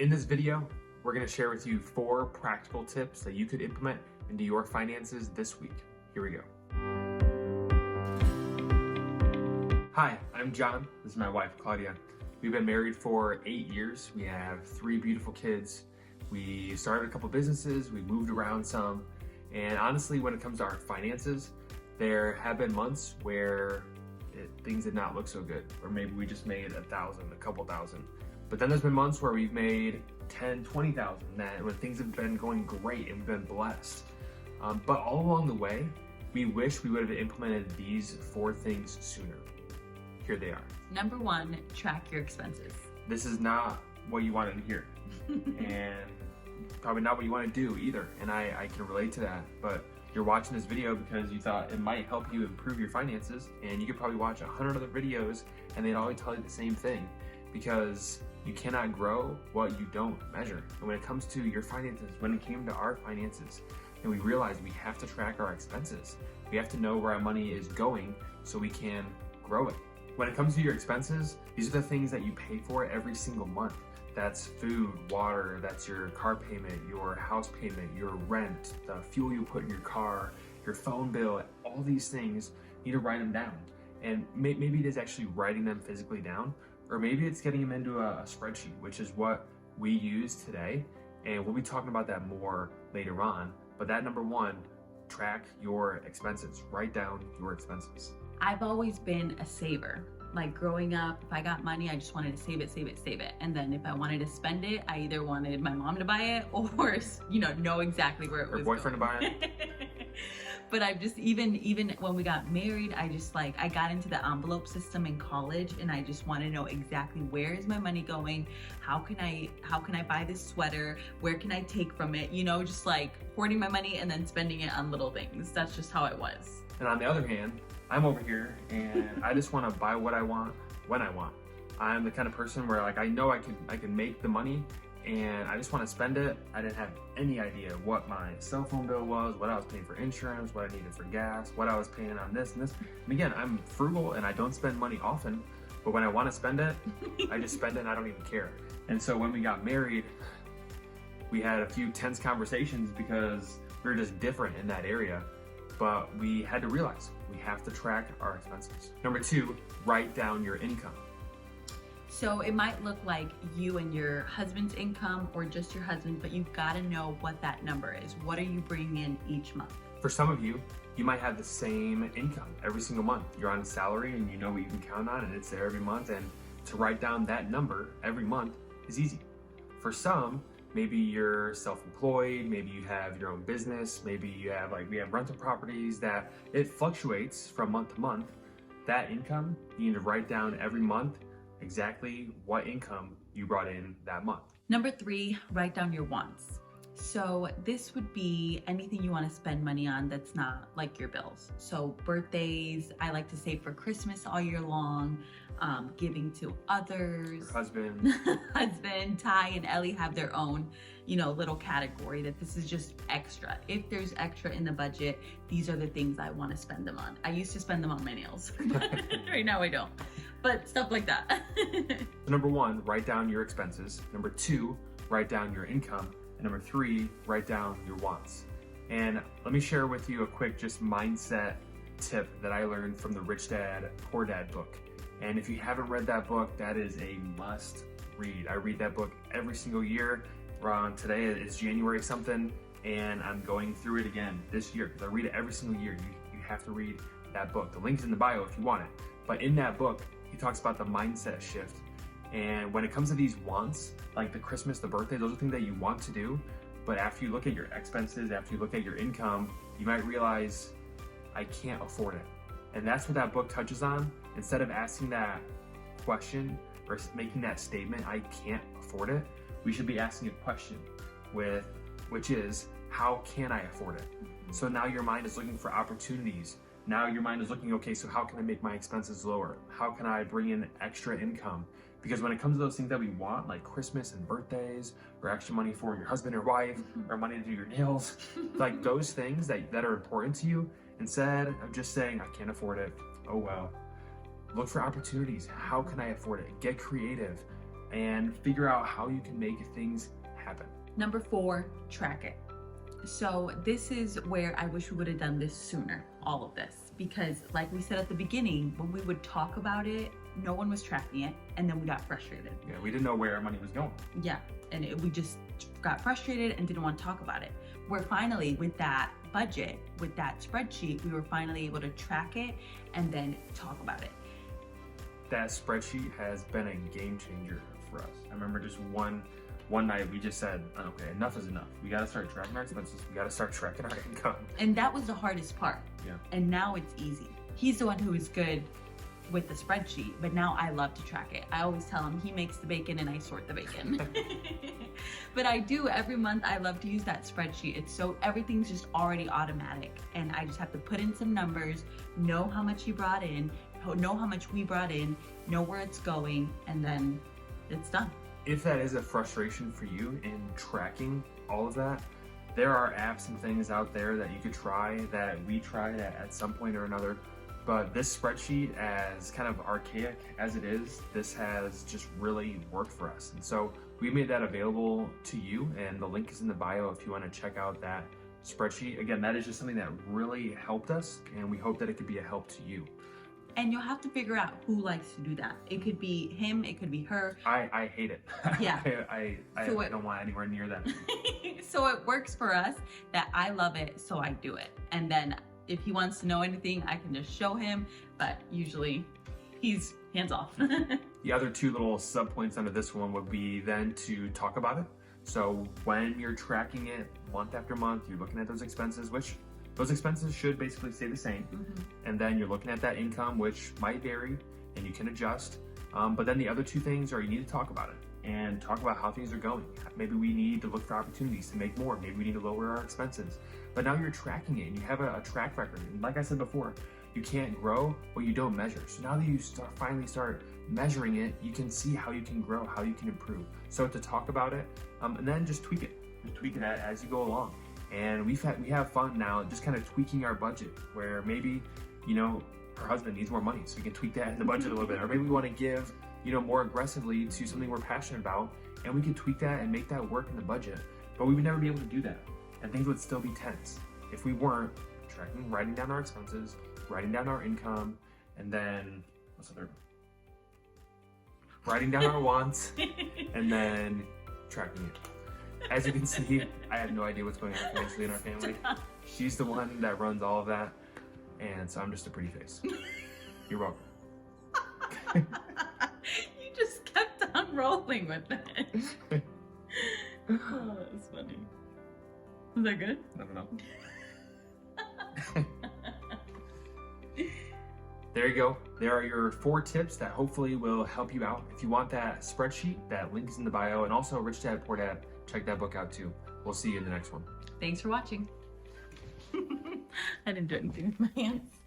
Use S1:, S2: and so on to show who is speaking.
S1: In this video, we're going to share with you 4 practical tips that you could implement into your finances this week. Here we go. Hi, I'm John. This is my wife, Claudia. We've been married for 8 years. We have 3 beautiful kids. We started a couple businesses. We moved around some. And honestly, when it comes to our finances, there have been months where things did not look so good. Or maybe we just made $1,000, a couple thousand. But then there's been months where we've made 10, 20,000, when things have been going great and we've been blessed. But all along the way, we wish we would have implemented these 4 things sooner. Here they are.
S2: Number 1, track your expenses.
S1: This is not what you wanted to hear. And probably not what you want to do either. And I can relate to that. But you're watching this video because you thought it might help you improve your finances. And you could probably watch 100 other videos and they'd always tell you the same thing. Because you cannot grow what you don't measure. And when it comes to your finances, when it came to our finances, and we realized we have to track our expenses. We have to know where our money is going so we can grow it. When it comes to your expenses, these are the things that you pay for every single month. That's food, water, that's your car payment, your house payment, your rent, the fuel you put in your car, your phone bill, all these things, you need to write them down. And maybe it is actually writing them physically down, or maybe it's getting them into a spreadsheet, which is what we use today. And we'll be talking about that more later on. But that number 1, track your expenses. Write down your expenses.
S2: I've always been a saver. Like growing up, if I got money, I just wanted to save it, save it, save it. And then if I wanted to spend it, I either wanted my mom to buy it or, know exactly where it was.
S1: Or boyfriend
S2: going.
S1: to buy it.
S2: But I've just, even when we got married, I got into the envelope system in college, and I just want to know exactly where is my money going? How can I buy this sweater? Where can I take from it? Just like hoarding my money and then spending it on little things. That's just how I was.
S1: And on the other hand, I'm over here and I just want to buy what I want when I want. I'm the kind of person where I know I can make the money and I just want to spend it. I didn't have any idea what my cell phone bill was, what I was paying for insurance, what I needed for gas, what I was paying on this and this. And again, I'm frugal and I don't spend money often, but when I want to spend it, I just spend it and I don't even care. And so when we got married, we had a few tense conversations because we were just different in that area. But we had to realize we have to track our expenses. Number 2, write down your income.
S2: So it might look like you and your husband's income or just your husband, but you've got to know what that number is. What are you bringing in each month?
S1: For some of you, you might have the same income every single month. You're on a salary and you know what you can count on and it's there every month. And to write down that number every month is easy. For some, maybe you're self-employed, maybe you have your own business, maybe you have we have rental properties that it fluctuates from month to month. That income, you need to write down every month exactly what income you brought in that month.
S2: Number 3, write down your wants. So this would be anything you want to spend money on that's not like your bills. So birthdays, I like to save for Christmas all year long, giving to others.
S1: Your husband.
S2: Husband, Ty and Ellie have their own, little category that this is just extra. If there's extra in the budget, these are the things I want to spend them on. I used to spend them on my nails, but right now I don't. But stuff like that.
S1: Number 1, write down your expenses. Number 2, write down your income. And number 3, write down your wants. And let me share with you a quick just mindset tip that I learned from the Rich Dad, Poor Dad book. And if you haven't read that book, that is a must read. I read that book every single year. Today is January something, and I'm going through it again this year because I read it every single year. You have to read that book. The link's in the bio if you want it. But in that book, he talks about the mindset shift. And when it comes to these wants, like the Christmas, the birthday, those are things that you want to do. But after you look at your expenses, after you look at your income, you might realize, I can't afford it. And that's what that book touches on. Instead of asking that question or making that statement, I can't afford it, we should be asking a question which is, how can I afford it? So now your mind is looking for opportunities. Now your mind is looking, okay, so how can I make my expenses lower? How can I bring in extra income? Because when it comes to those things that we want, like Christmas and birthdays, or extra money for your husband or wife, or money to do your nails, like those things that are important to you, instead of just saying, I can't afford it, oh well, look for opportunities. How can I afford it? Get creative and figure out how you can make things happen.
S2: Number 4, track it. So this is where I wish we would have done this sooner, all of this, because like we said at the beginning, when we would talk about it, no one was tracking it, and then we got frustrated.
S1: Yeah, we didn't know where our money was going.
S2: Yeah, and we just got frustrated and didn't want to talk about it. We're finally, with that budget, with that spreadsheet, we were finally able to track it and then talk about it.
S1: That spreadsheet has been a game changer for us. I remember just one night we just said, okay, enough is enough. We got to start tracking our expenses. We got to start tracking our income.
S2: And that was the hardest part.
S1: Yeah.
S2: And now it's easy. He's the one who is good with the spreadsheet, but now I love to track it. I always tell him he makes the bacon and I sort the bacon. But I do every month. I love to use that spreadsheet. It's so everything's just already automatic, and I just have to put in some numbers, know how much he brought in, know how much we brought in, know where it's going, and then it's done.
S1: If that is a frustration for you in tracking all of that, there are apps and things out there that you could try, that we tried at some point or another. But this spreadsheet, as kind of archaic as it is, this has just really worked for us. And so we made that available to you, and the link is in the bio if you want to check out that spreadsheet. Again, that is just something that really helped us, and we hope that it could be a help to you.
S2: And you'll have to figure out who likes to do that. It could be him, it could be her.
S1: I hate it.
S2: Yeah.
S1: I don't want anywhere near that.
S2: So it works for us that I love it, so I do it. And then if he wants to know anything, I can just show him, but usually he's hands off.
S1: The other 2 little sub points under this one would be then to talk about it. So when you're tracking it month after month, you're looking at those expenses, which those expenses should basically stay the same. And then you're looking at that income, which might vary and you can adjust. But then the other 2 things are you need to talk about it and talk about how things are going. Maybe we need to look for opportunities to make more. Maybe we need to lower our expenses. But now you're tracking it and you have a track record. And like I said before, you can't grow what you don't measure. So now that you finally start measuring it, you can see how you can grow, how you can improve. So to talk about it, and then just tweak it. Just tweak it as you go along. And we have fun now just kind of tweaking our budget, where maybe, her husband needs more money, so we can tweak that in the budget a little bit. Or maybe we want to give, more aggressively to something we're passionate about, and we can tweak that and make that work in the budget. But we would never be able to do that, and things would still be tense if we weren't tracking, writing down our expenses, writing down our income, and then writing down our wants, and then tracking it. As you can see, I have no idea what's going on financially in our family. She's the one that runs all of that, and so I'm just a pretty face. You're welcome.
S2: You just kept on rolling with it. Oh, that's funny. Was that good?
S1: I don't know. There you go. There are your 4 tips that hopefully will help you out. If you want that spreadsheet, that link is in the bio, and also Rich Dad Poor Dad, check that book out too. We'll see you in the next one.
S2: Thanks for watching. I didn't do anything with my hands.